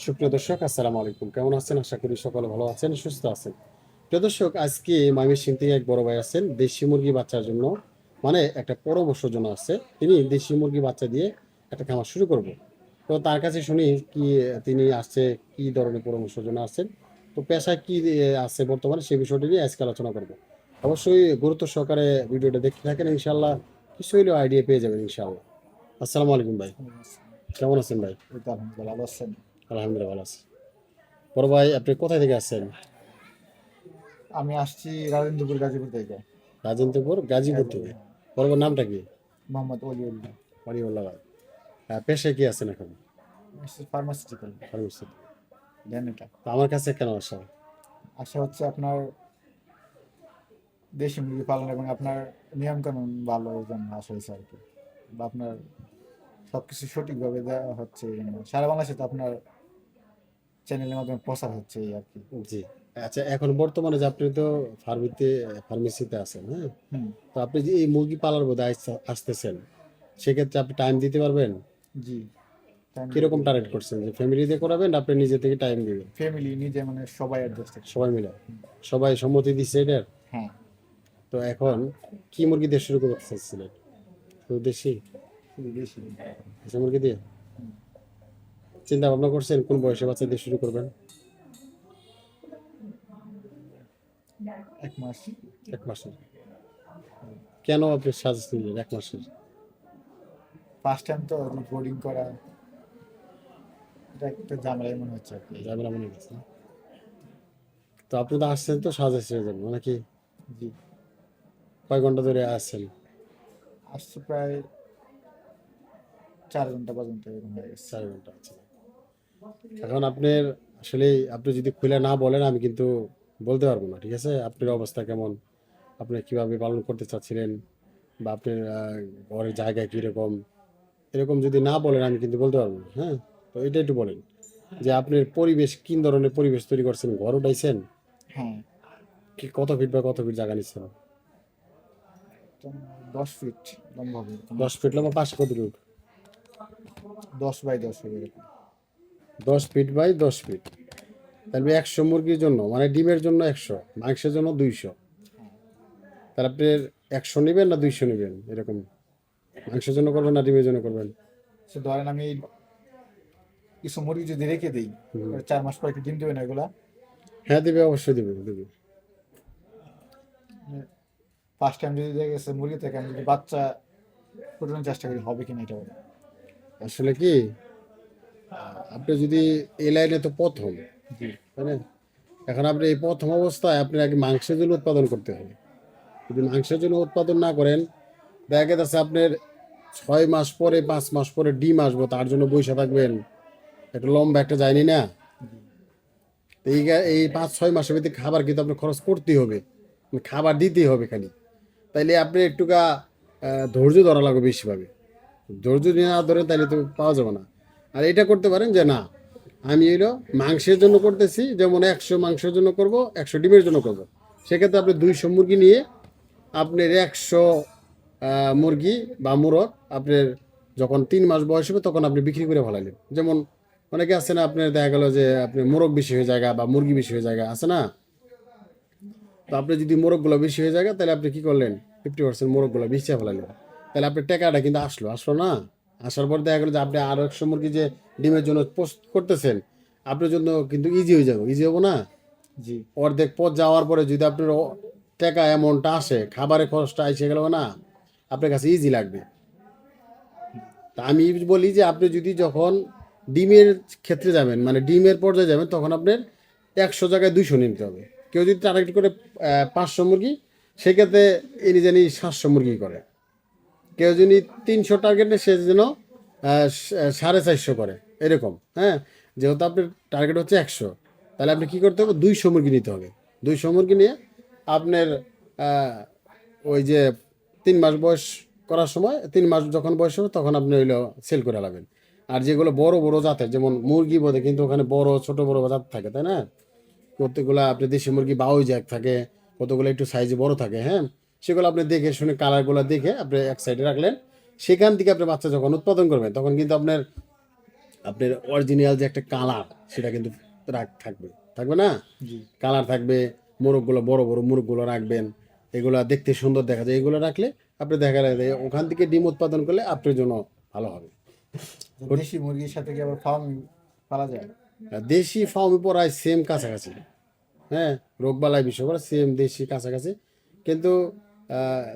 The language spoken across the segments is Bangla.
সুপ্রিয় দর্শক, আসসালামু আলাইকুম। কেমন আছেন? আশা করি সকলে ভালো আছেন, সুস্থ আছেন। প্রিয় দর্শক, আজকে ময়মনসিংহ থেকে এক বড় ভাই আছেন দেশি মুরগি বাচ্চার জন্য, মানে একটা পরামর্শের জন্য আসছে। তিনি দেশি মুরগি বাচ্চা দিয়ে একটা খামার শুরু করব। তো তার কাছে শুনি কি তিনি আসছে, কি ধরনের পরামর্শের জন্য আসছেন, তো পেশায় কি আছে বর্তমানে, সেই বিষয়টি নিয়ে আজকে আলোচনা করব। অবশ্যই গুরুত্ব সহকারে ভিডিওটা দেখতে থাকেন, ইনশাল্লাহ কিছু হইলেও আইডিয়া পেয়ে যাবেন ইনশাল্লাহ। আসসালামু আলাইকুম ভাই, কেমন আছেন ভাই? এই তো আলহামদুলিল্লাহ ভালো আছেন। আলহামদুলিল্লাহ ভালো আছি। বড় ভাই, আপনি কোথায় থেকে আসছেন? আমি আসছি রাজেন্দ্রপুর গাজীপুর থেকে। রাজেন্দ্রপুর গাজীপুর থেকে। গাজীপুর। বড় নামটা কি? মোহাম্মদ অলিউল্লাহ। অলিউল্লাহ ভাই। পেশায় কি আছেন এখন? ফার্মাসিউটিক্যাল। ফার্মেসি। দেন এটা। তো আমার কাছে কেন আসা? আশা হচ্ছে আপনার দেশি মুরগি পালন এবং আপনার নিয়ম কানুন ভালো, এই জন্য আসা হয়েছে আর কি। বা আপনার সবকিছু সঠিকভাবে দেওয়া হচ্ছে এই জন্য। সারা বাংলাদেশে তো আপনার চ্যানেলের মাধ্যমে প্রচার হচ্ছে এই আর কি। জি। আচ্ছা, এখন বর্তমানে যে আপনি তো ফার্মেসিতে আছেন, হ্যাঁ? হুম। তো আপনি যে এই মুরগি পালার বোধ আসতেছেন, সেক্ষেত্রে আপনি টাইম দিতে পারবেন? জি, টাইম দিয়ে কিরকম দিতে টার্গেট পারবো। করছেন, যে ফ্যামিলি দিয়ে করাবেন না আপনি নিজে থেকে টাইম দিবেন? ফ্যামিলি নিজে মানে সবাই অ্যাডজাস্ট আছে। সবাই মিলে? সবাই সম্মতি দিচ্ছে এটার? হ্যাঁ। তো এখন কি মুরগি দিয়ে শুরু করতে চাচ্ছিলেন? শুধু দেশি? শুধু দেশি। দেশি মুরগি দিয়ে হুম। চিন্তা ভাবনা করছেন কোন বয়সে বাচ্চা দিয়ে শুরু করবেন? 1 মাস। 1 মাসের? কেন আপনি সাজেস্ট নিলেন 1 মাসের? ফার্স্ট টাইম তো বোর্ডিং করা, এটা একটা ঝামেলাই মনে হচ্ছে আর কি। ঝামেলা মনে গেছে না? তো আপনি তো আসছেন তো সাজেস্টের জন্য নাকি? জি। কয় ঘন্টা ধরে আসছেন? আসছে প্রায় 4 ঘন্টা পর্যন্ত এরকম হয়ে গেছে। 4 ঘন্টা আছে। এখন আপনার আসলে আপনি যদি খুলে না বলেন আমি কিন্তু বলতে পারবো না, ঠিক আছে? আপনার অবস্থা কেমন, আপনি কিভাবে পালন করতে চাচ্ছিলেন, বা আপনার ঘরের জায়গা কীরকম, এরকম যদি না বলেন আমি কিন্তু বলতে পারবো না, হ্যাঁ? তো এটা একটু বলেন যে আপনার পরিবেশ, কি ধরনের পরিবেশ তৈরি করছেন, ঘর উঠাইছেন, হ্যাঁ। কি কত ফিট বা কত ফিট জায়গা নিচ্ছেন? তো 10 ফিট লম্বা হবে এরকম। 10 ফিট লম্বা, পাশে কত ফিট? 10 বাই 10 হবে এরকম। 10 ফিট বাই 10 ফিট। তাহলে 100 মুরগির জন্য, মানে ডিমের জন্য 100, মাংসের জন্য 200। তাহলে আপনি 100 নেবেন না 200 নেবেন এরকম? মাংসের জন্য করবেন না ডিমের জন্য করবেন? সে ধরেন আমি কিছু মুরগি যদি রেখে দিই, হুম। 4 মাস পরে কি ডিম দেবে না এগুলা? হ্যাঁ দেবে, অবশ্যই দেবে দেবে। ফার্স্ট টাইম যদি দেখে গেছে মুরগি থেকে আমি যদি বাচ্চা ফোটানোর চেষ্টা করি, হবে কিনা এটা বলে। আসলে কি, আপনি যদি এই লাইনে তো প্রথম, জি। তাই না? এখন আপনি এই প্রথম অবস্থায় আপনি আগে মাংসের জন্য উৎপাদন করতে হবে। যদি মাংসের জন্য উৎপাদন না করেন, দেখা যাচ্ছে আপনার 6 মাস পরে 5 মাস পরে ডিম আসবো, তার জন্য বসে থাকবেন, একটা লম্বা একটা যায়নি না? জি। তো এই 5-6 মাসের ভিতরে খাবার কিন্তু আপনার খরচ করতেই হবে, খাবার দিতেই হবে খালি। তাইলে আপনি একটুকা ধৈর্য ধরা লাগবে বেশিভাবে। ধৈর্য যদি না ধরেন তাহলে তো পাওয়া যাবে না। আর এটা করতে পারেন যে না, আমি এলো মাংসের জন্য করতেছি, যেমন 100 মাংসের জন্য করব, 100 ডিমের জন্য করব। সেক্ষেত্রে আপনি 200 মুরগি নিয়ে আপনার 100 মুরগি বা মুরগ আপনার যখন 3 মাস বয়স হবে তখন আপনি বিক্রি করে ফেলাইলেন। যেমন অনেকে আছে না, আপনার দেখা গেল যে আপনি মোরগ বেশি হয়ে যায় বা মুরগি বেশি হয়ে যায়, আছে না? তো আপনি যদি মোরগগুলো বেশি হয়ে যায় তাহলে আপনি কি করলেন, 50% মোরগগুলো বেঁচে ফেলালেন। তাহলে আপনার টাকাটা কিন্তু আসলো আসলো না? আসার পর দেখা গেলো যে আপনি আরো 100 মুরগি যে ডিমের জন্য পোস্ট করতেছেন, আপনার জন্য কিন্তু ইজি হয়ে যাবে, ইজি হবো না? জি। অর্ধেক পথ যাওয়ার পরে যদি আপনার টাকা অ্যামাউন্টটা আসে, খাবারের খরচটা এসে গেল না, আপনার কাছে ইজি লাগবে। তা আমি বলি যে আপনি যদি যখন ডিমের ক্ষেত্রে যাবেন, মানে ডিমের পর্যায়ে যাবেন, তখন আপনার 100 জায়গায় 200 নিতে হবে। কেউ যদি টার্গেট করে 500 মুরগি, সেক্ষেত্রে এনি জানি 700 মুরগি করে। কেউ যদি 300 টার্গেট নেয়, সে যেন 450 করে, এরকম, হ্যাঁ? যেহেতু আপনার টার্গেট হচ্ছে 100, তাহলে আপনি কী করতে হবে, 200 মুরগি নিতে হবে। 200 মুরগি নিয়ে আপনার আহ, ওই যে 3 মাস বয়স করার সময়, 3 মাস যখন বয়স হবে তখন আপনি হইলো সেল করে লাবেন। আর যেগুলো বড় বড় জাতের, যেমন মুরগি বোধে কিন্তু ওখানে বড় ছোট বড় জাত থাকে, তাই না? কতগুলা আপনি দেশি মুরগি বাউই জ্যাক থাকে, কতগুলো একটু সাইজে বড় থাকে, হ্যাঁ? সেগুলো আপনি দেখে শুনে কালারগুলো দেখে আপনি এক সাইডে রাখলেন। সেখান থেকে আপনি বাচ্চা যখন উৎপাদন করবেন তখন কিন্তু আপনার আপনার অরিজিনাল যে একটা কালার সেটা কিন্তু থাকবে, থাকবে না? জি। কালার থাকবে, মোরগগুলো বড় বড় মোরগগুলো রাখবেন, এগুলো দেখতে সুন্দর দেখা যায়, এগুলো রাখলে আপনি দেখা যায় ওখান থেকে ডিম উৎপাদন করলে আপনার জন্য ভালো হবে। দেশি মুরগির সাথে কি আবার ফার্ম পালা যায়? আর দেশি ফার্মে পড়ায় সেম কাছাকাছি, হ্যাঁ, রোগবালাই বিষয় করে সেম দেশি কাছাকাছি, কিন্তু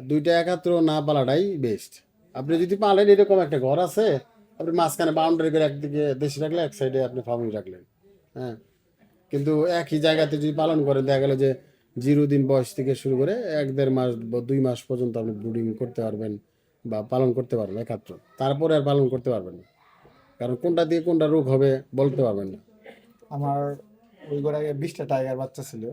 দুইটা একাত্র না পালাটাই বেস্ট। আপনি যদি পালেন এরকম একটা ঘর আছে, আপনি মাঝখানে বাউন্ডারি করে একদিকে দেশি রাখলে, এক সাইডে আপনি ফার্মিং রাখলেন, হ্যাঁ। কিন্তু একই জায়গাতে যদি পালন করেন, দেখা গেল যে 0 দিন বয়স থেকে শুরু করে 1-1.5 মাস বা 2 মাস পর্যন্ত আপনি ব্রুডিং করতে পারবেন বা পালন করতে পারবেন একাত্র, তারপরে আর পালন করতে পারবেন না, কারণ কোনটা দিয়ে কোনটা রোগ হবে বলতে পারবেন না। আমার ওই ঘরে আগে 20টা টাইগার বাচ্চা ছিল,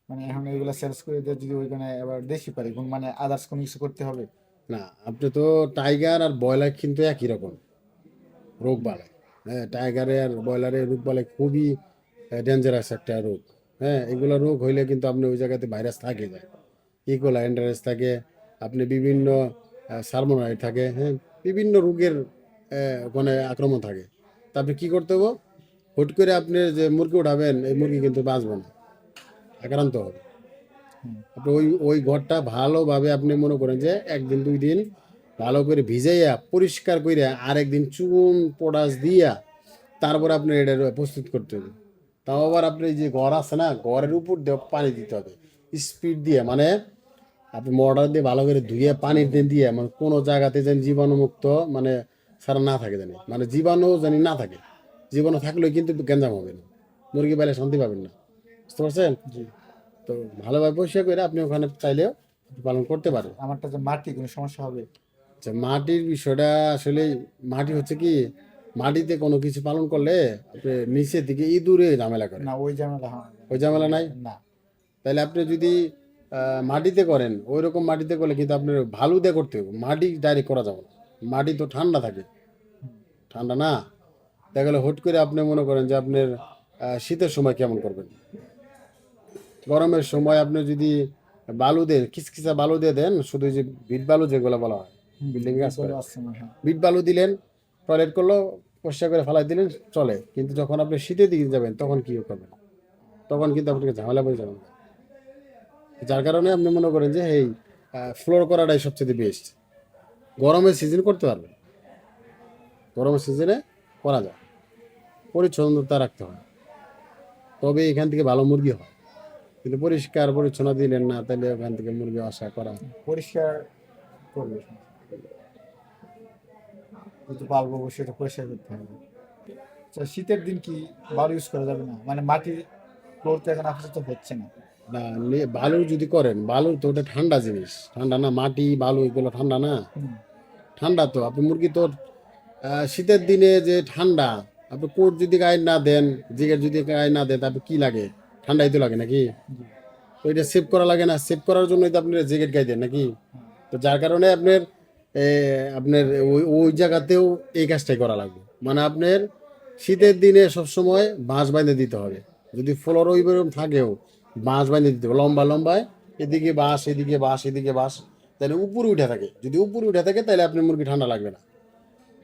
মানে এখন ওইগুলা সেলস করে দিয়ে যদি ওইখানে আবার দেশি পারি, কোন মানে আদার্স কোনো কিছু করতে হবে? না, আপনি তো টাইগার আর ব্রয়লার কিন্তু একই রকম রোগ বালাই, হ্যাঁ, টাইগারে আর ব্রয়লারের রোগ বালাই খুবই ডেঞ্জারাস একটা রোগ, হ্যাঁ। এগুলো রোগ হইলে কিন্তু আপনি ওই জায়গাতে ভাইরাস থাকে যায়, ইকোলাই এন্টারাইস থাকে, আপনি বিভিন্ন সালমোনাইড থাকে, হ্যাঁ, বিভিন্ন রোগের মানে আক্রমণ থাকে। তা আপনি কী করতে হবে, হুট করে আপনি যে মুরগি উঠাবেন, এই মুরগি কিন্তু বাঁচবে না, আক্রান্ত হবে। আপনি ওই ওই ঘরটা ভালোভাবে আপনি মনে করেন যে 1 দিন 2 দিন ভালো করে ভিজাইয়া পরিষ্কার করে আরেকদিন চুন পটাশ দিয়া তারপর আপনি এটা প্রস্তুত করতে হবে। তাও আবার আপনি যে ঘর আছে না, ঘরের উপর দিয়ে পানি দিতে হবে স্পিড দিয়ে, মানে আপনি মোটর দিয়ে ভালো করে ধুয়ে পানি দিয়ে মানে কোনো জায়গাতে যেন জীবাণুমুক্ত মানে সারা না থাকে, জানি মানে জীবাণু জানি না থাকে, জীবাণু থাকলেও কিন্তু গ্যাঞ্জাম হবে না, মুরগি পাইলে শান্তি পাবেন না, বুঝতে পারছেন? জি। তো ভালোভাবে পরিষ্কার করে আপনি ওখানে চাইলেও পালন করতে পারেন। আমারটা যে মাটি কোনো সমস্যা হবে? আচ্ছা, মাটির বিষয়টা আসলে, মাটি হচ্ছে কি, মাটিতে কোনো কিছু পালন করলে আপনি নিচের দিকে ইঁদুরে ঝামেলা করে, না, ওই ঝামেলা হয় ওই ঝামেলা নাই। না। তাহলে আপনি যদি মাটিতে করেন, ওই রকম মাটিতে করলে কিন্তু আপনার ভালো দিয়ে করতে হবে, মাটি ডাইরেক্ট করা যাবে না, মাটি তো ঠান্ডা থাকে, ঠান্ডা না, দেখা গেলে হুট করে আপনি মনে করেন যে আপনার শীতের সময় কেমন করবেন, গরমের সময় আপনি যদি বালু দেন, খিচখিচা বালু দিয়ে দেন, শুধু ওই যে বিট বালু যেগুলো বলা হয় বিল্ডিং কাজ করে, আসছে না, হ্যাঁ। বিট বালু দিলেন, টয়লেট করলো, পরিষ্কার করে ফেলাই দিলেন, চলে। কিন্তু যখন আপনি শীতের দিকে যাবেন তখন কি করবেন, তখন কিন্তু আপনাকে ঝামেলা পড়ে যাবেন, যার কারণে আপনি মনে করেন যে এই ফ্লোর করাটাই সবচেয়ে বেস্ট। গরমের সিজন করতে পারবেন, গরমের সিজনে করা যায়, পরিচ্ছন্নতা রাখতে হয়, তবে এখান থেকে ভালো মুরগি হয়। কিন্তু পরিষ্কার পরিচ্ছন্ন দিলেন না, তাহলে ওখান থেকে মুরগি আশা করা। পরিষ্কার করবে, যেহেতু পালবো অবশ্যই এটা পরিষ্কার করতে হবে। আচ্ছা, শীতের দিন কি বালু ইউজ করা যাবে না? মানে মাটির ফ্লোর তো এখন আপাতত হচ্ছে না। না, বালু যদি করেন, বালু তো ওটা ঠান্ডা জিনিস, ঠান্ডা না, মাটি বালু এগুলো ঠান্ডা না, হুম। ঠান্ডা তো আপনি মুরগি তো শীতের দিনে যে ঠান্ডা, আপনি কোট যদি গায়ে না দেন, জিগের যদি গায়ে না দেন, তারপর কি লাগে, ঠান্ডাই তো লাগে নাকি? জি। তো এটা সেভ করা লাগে না, সেভ করার জন্যই তো আপনি জ্যাকেট গায়ে দেন নাকি? তো যার কারণে আপনার আপনার ওই ওই জায়গাতেও এই কাজটাই করা লাগবে, মানে আপনার শীতের দিনে সবসময় বাঁশ বাইন্ধে দিতে হবে, যদি ফ্লোর ওইরকম থাকেও বাঁশ বাইন্ধে দিতে হবে, লম্বা লম্বায়, এদিকে বাঁশ এদিকে বাঁশ এদিকে বাঁশ, তাহলে উপরে উঠে থাকে, যদি উপরে উঠে থাকে তাহলে আপনার মুরগি ঠান্ডা লাগবে না।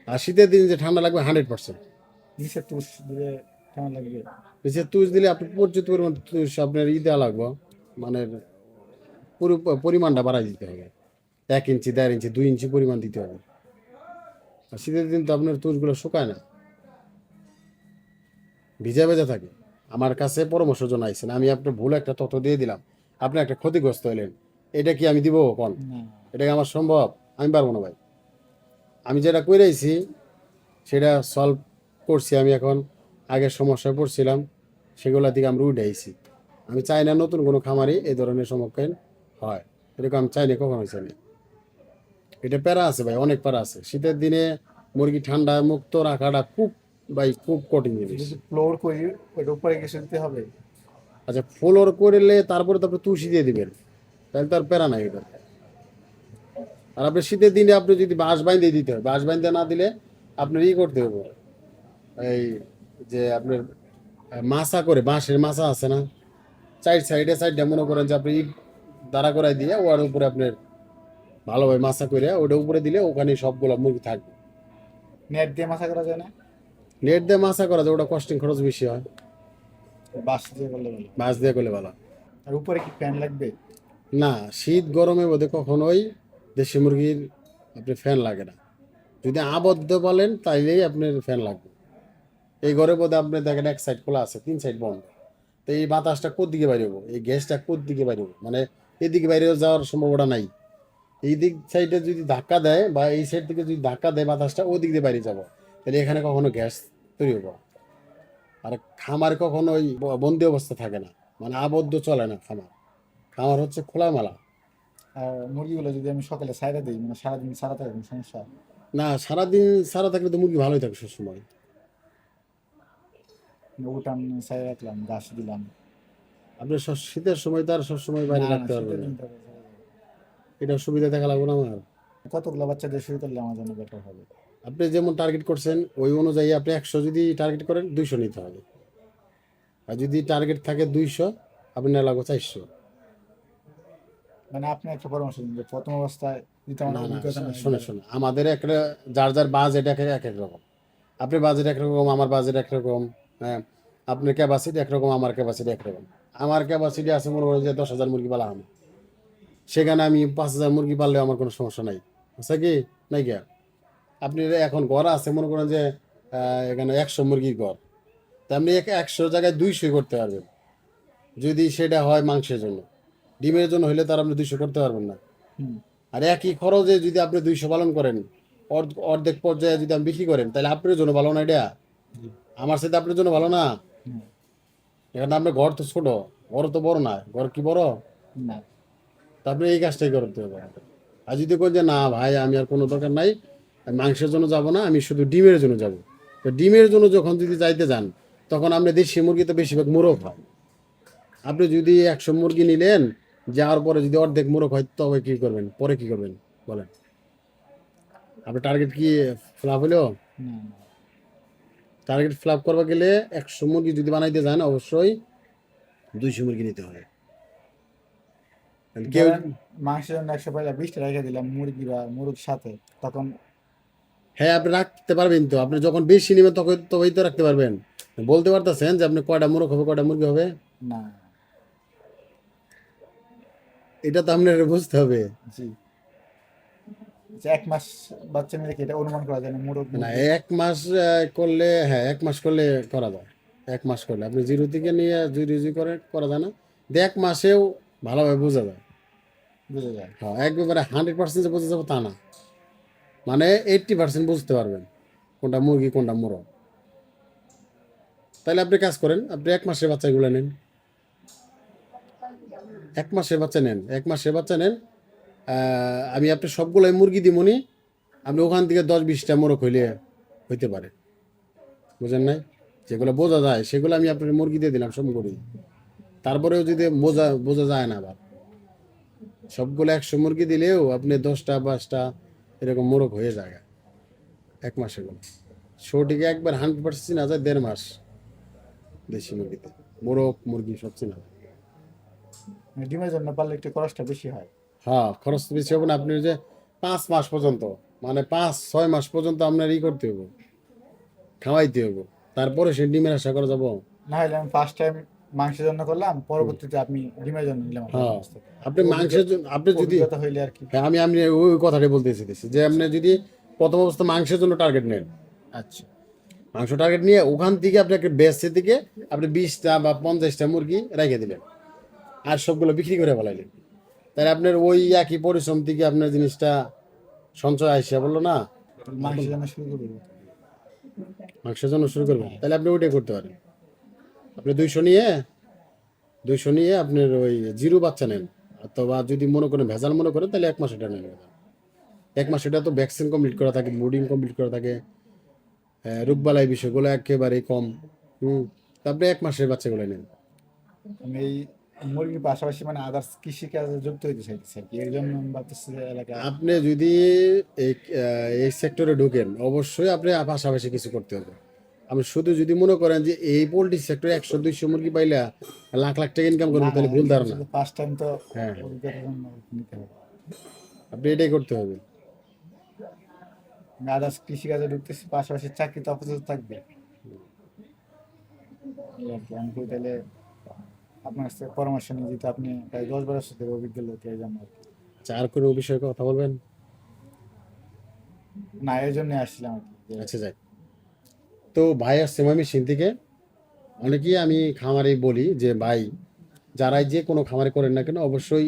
আর শীতের দিনে যে ঠান্ডা লাগবে 100%। নিচে তুষ দিলে কেমন লাগবে? নিচে তুষ দিলে আপনি পর্যাপ্ত পরিমাণ তুষ আপনার দেওয়া লাগবে, মানে পুরো পরিমাণটা বাড়াই দিতে হবে, 1 ইঞ্চি 1.5 ইঞ্চি 2 ইঞ্চি পরিমাণ দিতে হবে। আর শীতের দিন তো আপনার তুষগুলো শুকায় না, ভিজা ভেজা থাকে। আমার কাছে পরামর্শের জন্য আইসেন, আমি আপনার ভুল একটা তথ্য দিয়ে দিলাম, আপনি একটা ক্ষতিগ্রস্ত হলেন, এটা কি আমি দিব কোন? না। এটা কি আমার সম্ভব? আমি পারবো না ভাই। আমি যেটা করে আইছি সেটা সলভ করছি, আমি এখন আগের সমস্যায় পড়ছিলাম, সেগুলো থেকে আমি উঠে আইছি। আমি চাই না নতুন কোনো খামারি এই ধরনের সম্মুখীন হয়, এরকম আমি চাই না, কখনো চাই না। এটা প্যারা আছে ভাই, অনেক প্যারা আছে। শীতের দিনে মুরগি ঠান্ডা মুক্ত রাখাটা খুব ভাই খুব কঠিন জিনিস। যদি ফ্লোর করি ওইটা উপরে কিছু দিতে হবে? আচ্ছা, ফ্লোর করলে তারপরে তো আপনি তুষি দিয়ে দিবেন, তাহলে তো আর প্যারা নাই এটা। আর আপনি শীতের দিনে আপনি যদি বাঁশ বাইন্ধে দিতে হবে, বাঁশ বাইন্ধে না দিলে আপনার করতে হবে, এই যে আপনার মাচা করে, বাঁশের মাচা আছে না, সাইডে মনে করেন যে আপনি ইট দাঁড়া করাই দিয়ে ওর উপরে আপনার ভালোভাবে মাচা করে ওটা উপরে দিলে ওখানে সবগুলো মুরগি থাকবে। নেট দিয়ে মাথা করা যায় না? নেট দিয়ে মাছা করা যায়, ওটা কস্টিং খরচ বেশি হয়। বাঁশ দিয়ে করলে ভালো। বাঁশ দিয়ে করলে ভালো। আর উপরে কি ফ্যান লাগবে? না, শীত গরমের মধ্যে কখনোই দেশি মুরগির আপনি ফ্যান লাগে না। যদি আবদ্ধ বলেন তাইলেই আপনার ফ্যান লাগবে। এই ঘরের মধ্যে আপনি দেখেন এক সাইড খোলা আছে, 3 সাইড বন্ধ। তো এই বাতাসটা কোন দিকে বাইরে হবো, এই গ্যাসটা কোন দিকে বাইরে হবো, মানে এদিকে বাইরে যাওয়ার সম্ভাবনা নাই। এই দিক সাইডে যদি ধাক্কা দেয় বা এই সাইড থেকে যদি ধাক্কা দেয় বাতাসটা ওই দিক দিয়ে বাইরে যাবো, তাহলে এখানে কখনো গ্যাস তৈরি হবো না। আর খামার কখনো ওই বন্দি অবস্থা থাকে না, মানে আবদ্ধ চলে না খামার। খামার হচ্ছে খোলামেলা। আর মুরগিগুলো যদি আমি সকালে ছাইড়া দিই, মানে সারাদিন ছাড়া থাকে কোনো সমস্যা? না, সারাদিন সারা থাকলে তো মুরগি ভালোই থাকে সবসময়। মানে উঠান ছাইড়া রাখলাম, ঘাস দিলাম। আপনি শীতের সময় তো আর সবসময় না বাইরে না, রাখতে পারবেন শীতের না। দিন তো ছাইড়া যাবে। এটা সুবিধা দেখা লাগবে না আমার। কতগুলো বাচ্চা দিয়ে শুরু করলে আমার জন্য বেটার হবে? আপনি যেমন টার্গেট করছেন ওই অনুযায়ী আপনি 100 যদি টার্গেট করেন 200 নিতে হবে। আর যদি টার্গেট থাকে 200, আপনি নেওয়া লাগবে 400। মানে আপনি একটা পরামর্শ দিন যে প্রথম অবস্থায় যদি আমার না না, অভিজ্ঞতা নেই। শোনে শোনে, আমাদের একটা যার যার বাজেট এক এক এক রকম। আপনার বাজেট একরকম, আমার বাজেট একরকম। হ্যাঁ, আপনার ক্যাপাসিটি একরকম, আমার ক্যাপাসিটি একরকম। আমার ক্যাপাসিটি আছে মনে করেন যে 10,000 মুরগি পালা আমি, সেখানে আমি 5,000 মুরগি পাললেও আমার কোনো সমস্যা নাই। আচ্ছা কি নাই কি? আপনি এখন ঘর আছে মনে করেন যে এখানে 100 মুরগির ঘর, তা আপনি 100 জায়গায় 200 করতে পারবেন যদি সেটা হয় মাংসের জন্য। ডিমের জন্য হলে তার আপনি 200 করতে পারবেন না। হুম। আর একই খরচে যদি আপনি 200 পালন করেন, অর্ধেক পর্যায়ে যদি আপনি বিক্রি করেন, তাহলে আপনার জন্য ভালো না এটা? জি। আমার সাথে আপনার জন্য ভালো না? হুম। এখানে আপনার ঘর তো ছোট, ঘর তো বড় না। ঘর কি বড়? না। তা আপনি এই কাজটাই করতে হবে। আর যদি কোন যে না ভাই আমি আর কোনো দরকার নাই, আমি মাংসের জন্য যাব না, আমি শুধু ডিমের জন্য যাব, তো ডিমের জন্য যখন যদি যাইতে যান তখন আপনি দেশি মুরগিতে বেশিরভাগ মোরগ হয়। আপনি যদি 100 মুরগি নিলেন, যাওয়ার পরে যদি অর্ধেক মোরগ হয় তবে কি করবেন, পরে কি করবেন বলেন? আপনার টার্গেট কি ফ্লাপ হলো? না না। টার্গেট ফ্লাপ করবা গেলে 100 মুরগি যদি বানাইতে যান অবশ্যই 200 মুরগি নিতে হয়। কেউ ধরেন মাংসের জন্য 120টা রেখে দিলাম মুরগি বা মুরগির সাথে, তখন? হ্যাঁ, আপনি রাখতে পারবেন তো। আপনি যখন বেশি নেবেন তখন তবেই তো রাখতে পারবেন। বলতে পারতেছেন যে আপনি কয়টা মোরগ হবে কয়টা মুরগি হবে? না। এটা তো আপনার বুঝতে হবে। জি। যে 1 মাস বাচ্চা নিলে কি এটা অনুমান করা যায় না মুরগ না, মুরগি? 1 মাস করলে, হ্যাঁ 1 মাস করলে করা যায়। 1 মাস করলে আপনি জিরো থেকে নিয়ে জিরো করে করা যায় না, 1 মাসেও ভালোভাবে বোঝা যায়। বুঝা যায়। হ্যাঁ, একবারে 100% যে বোঝা যাবে তা না, মানে 80% বুঝতে পারবেন কোনটা মুরগি কোনটা মোরগ। তাহলে আপনি কাজ করেন, আপনি 1 মাসের বাচ্চাগুলো নেন। 1 মাসের বাচ্চা নেন, 1 মাসের বাচ্চা নেন। আমি আপনি সবগুলোই মুরগি দিমনি, আপনি ওখান থেকে 10-20টা মোরগ হইতে পারে। বুঝেন নাই? যেগুলো বোঝা যায় সেগুলো আমি আপনার মুরগি দিয়ে দিলাম সবগুলোই। তারপরেও যদি বোঝা যায় না, আবার সবগুলো 100 মুরগি দিলেও আপনি 10টা 5টা এরকম মোরগ হয়ে যায় 1 মাসে গুলো। শোটিকে একবার 100% চিনা যায় 1.5 মাস দেশি মুরগিতে। মোরগ মুরগি সব চিনা যায়। মানে ডিমের জন্য পারলে একটু খরচটা বেশি হয়। হ্যাঁ, খরচ তো বেশি হবে না। আপনি যে 5 মাস পর্যন্ত, মানে 5-6 মাস পর্যন্ত আপনার করতে হবে, খাওয়াইতে হবে, তারপরে সে ডিমের আশা করা যাব। না হলে আমি ফার্স্ট টাইম মাংসের জন্য করলাম, পরবর্তীতে আপনি ডিমের জন্য নিলাম আপনার হ্যাঁ, কাছ থেকে। আপনি মাংসের জন্য আপনি যদি, অভিজ্ঞতা হইলে আর কি। হ্যাঁ আমি ওই কথাটাই বলতে চাইতেছি যে আপনি যদি প্রথম অবস্থা মাংসের জন্য টার্গেট নেন, আচ্ছা। মাংস টার্গেট নিয়ে ওখান থেকে আপনি একটা বেচতে থেকে আপনি 20টা বা 50টা মুরগি রেখে দিলেন, আর সবগুলো বিক্রি করে ফেলাইলেন, তাহলে আপনার ওই একই পরিশ্রম থেকে আপনার জিনিসটা সঞ্চয় আসে বললো না। মাংসের জন্য শুরু করবো। মাংসের জন্য শুরু করবেন, তাহলে আপনি ওইটাই করতে পারেন। আপনি 200 নিয়ে আপনার ওই জিরো বাচ্চা নেন, অথবা যদি মনে করেন ভেজাল মনে করেন তাহলে 1 মাস এটা নেন। 1 মাস এটা তো ভ্যাকসিন কমপ্লিট করা থাকে, ব্রুডিং কমপ্লিট করা থাকে, রোগবালাই বিষয়গুলো একেবারে কম। তারপরে 1 মাসের বাচ্চাগুলো নেন। আমি এই মুরগির পাশাপাশি মানে আদার্স কৃষি কাজে যুক্ত হইতে চাইতেছি আর কি, এর জন্য আমি ভাবতেছি যে এলাকায়। আপনি যদি এই সেক্টরে ঢুকেন অবশ্যই আপনি পাশাপাশি কিছু করতে হবে। আপনি শুধু যদি মনে করেন যে এই পোলট্রি সেক্টরে 100-200 মুরগি পাইলে লাখ লাখ টাকা ইনকাম করবেন, তাহলে ভুল ধারণা। ফার্স্ট টাইম তো হ্যাঁ, অভিজ্ঞতার জন্য নিতে হবে। আপনি এটাই করতে হবে। আমি আদার্স কৃষি কাজে ঢুকতেছি, পাশাপাশি চাকরি তো আপাতত থাকবে। এই আর কি। আমি কই তাহলে আপনার কাছে পরামর্শ নিয়ে, যেহেতু আপনি প্রায় 10-12 বছর ধরে অভিজ্ঞ লোক, এই জন্য আর কি। আচ্ছা, আর কোনো বিষয়ে কথা বলবেন? না, এই জন্য আসছিলাম আর কি, যে আচ্ছা, যাই। তো ভাই আসছে ময়মনসিংহ থেকে। অনেকেই আমি খামারে বলি যে ভাই, যারাই যে কোনো খামারে করেন না কেন, অবশ্যই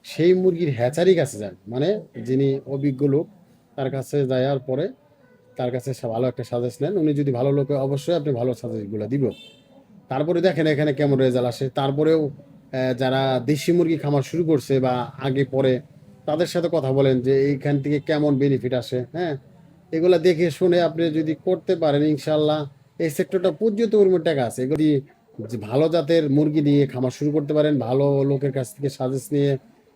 সেই মুরগির হ্যাচারি কাছে যান, মানে যিনি অভিজ্ঞ লোক তার কাছে যাওয়ার পরে তার কাছে ভালো একটা সাজেস্ট নেন। উনি যদি ভালো লোক হয়, অবশ্যই আপনি ভালো সাজেস্টগুলো দিব। তারপরে দেখেন এখানে কেমন রেজাল্ট আসে। তারপরেও যারা দেশি মুরগি খামার শুরু করছে বা আগে পরে, তাদের সাথে কথা বলেন যে এইখান থেকে কেমন বেনিফিট আসে। হ্যাঁ, এগুলা দেখে শুনে আপনি যদি করতে পারেন, ইনশাল্লাহ এই সেক্টরটা পর্যন্ত পরিমাণ টাকা আছে। এগুলো দিয়ে যে ভালো জাতের মুরগি নিয়ে খামার শুরু করতে পারেন, ভালো লোকের কাছ থেকে সাজেস্ট নিয়ে,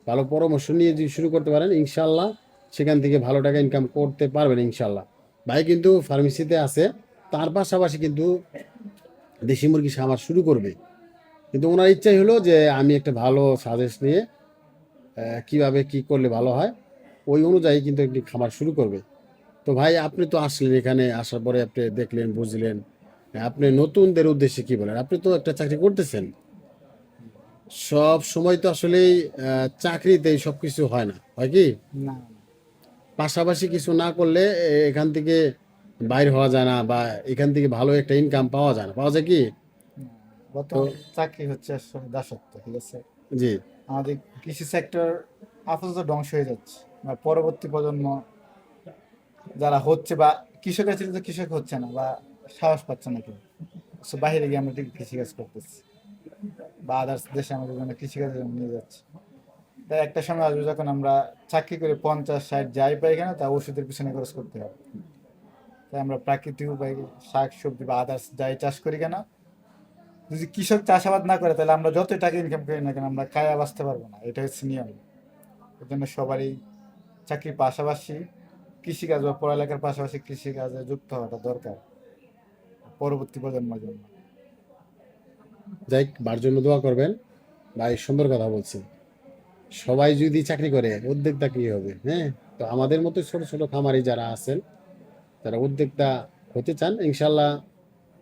ভালো পরামর্শ নিয়ে যদি শুরু করতে পারেন, ইনশাল্লাহ সেখান থেকে ভালো টাকা ইনকাম করতে পারবেন ইনশাল্লাহ। ভাই কিন্তু ফার্মেসিতে আছে, তার পাশাপাশি কিন্তু দেশি মুরগি খামার শুরু করবে। কিন্তু ওনার ইচ্ছাই হলো যে আমি একটা ভালো সাজেস্ট নিয়ে কিভাবে কি করলে ভালো হয়, ওই অনুযায়ী কিন্তু একটি খামার শুরু করবে। তো ভাই, আপনি তো আসলেন, এখানে আসার পরে আপনি দেখলেন, বুঝলেন। আপনি নতুনদের উদ্দেশ্যে কি বলেন? আপনি তো একটা চাকরি করতেছেন। সব সময় তো আসলেই চাকরিতেই সব কিছু হয় না, হয় কি? না, পাশাপাশি কিছু না করলে এখান থেকে বাইর হওয়া যায় না, বা এখান থেকে ভালো একটা ইনকাম পাওয়া যায় না। পাওয়া যায় কি? না, তো বর্তমান চাকরি হচ্ছে আসলে দাসত্ব, ঠিক আছে। জি, আমাদের কৃষি সেক্টর আপাতত ধ্বংস হয়ে যাচ্ছে, বা পরবর্তী প্রজন্ম যারা হচ্ছে, বা কৃষকের ছিল তো কৃষক হচ্ছে না, বা সাহস পাচ্ছে না কেউ। So বাইরে গিয়ে আমরা ঠিক কৃষিকাজ করতেছি, বা আদার্স দেশে আমাদের জন্য কৃষিকাজের জন্য নিয়ে যাচ্ছে। তাই একটা সময় আসবে যখন আমরা চাকরি করে 50-60 যাই পাই কেন, তা ওষুধের পিছনে খরচ করতে হবে। তাই আমরা প্রাকৃতিক উপায়ে শাক সবজি বা আদার্স যাই চাষ করি কেন, যদি কৃষক চাষাবাদ না করে, তাহলে আমরা যতই টাকা ইনকাম করি না কেন, আমরা খায়া বাঁচতে পারবো না। এটা হচ্ছে নিয়ম। এর জন্য সবারই চাকরির পাশাপাশি কৃষিকাজ বা পড়ালেখার পাশাপাশি কৃষিকাজে যুক্ত হওয়াটা দরকার পরবর্তী প্রজন্মের জন্য। যাই, বার জন্য দোয়া করবেন। ভাই সুন্দর কথা বলছেন। সবাই যদি চাকরি করে, উদ্যোক্তা কি হবে? হ্যাঁ, তো আমাদের মতো ছোট ছোট খামারি যারা আছেন, যারা উদ্যোক্তা হতে চান, ইনশাল্লাহ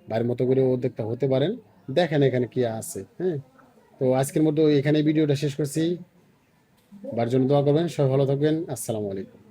ভাইয়ের মতো করে উদ্যোক্তা হতে পারেন। দেখেন এখানে কি আছে। হ্যাঁ, তো আজকের মতো এখানে ভিডিওটা শেষ করছি। বার জন্য দোয়া করবেন, সবাই ভালো থাকবেন। আসসালামু আলাইকুম।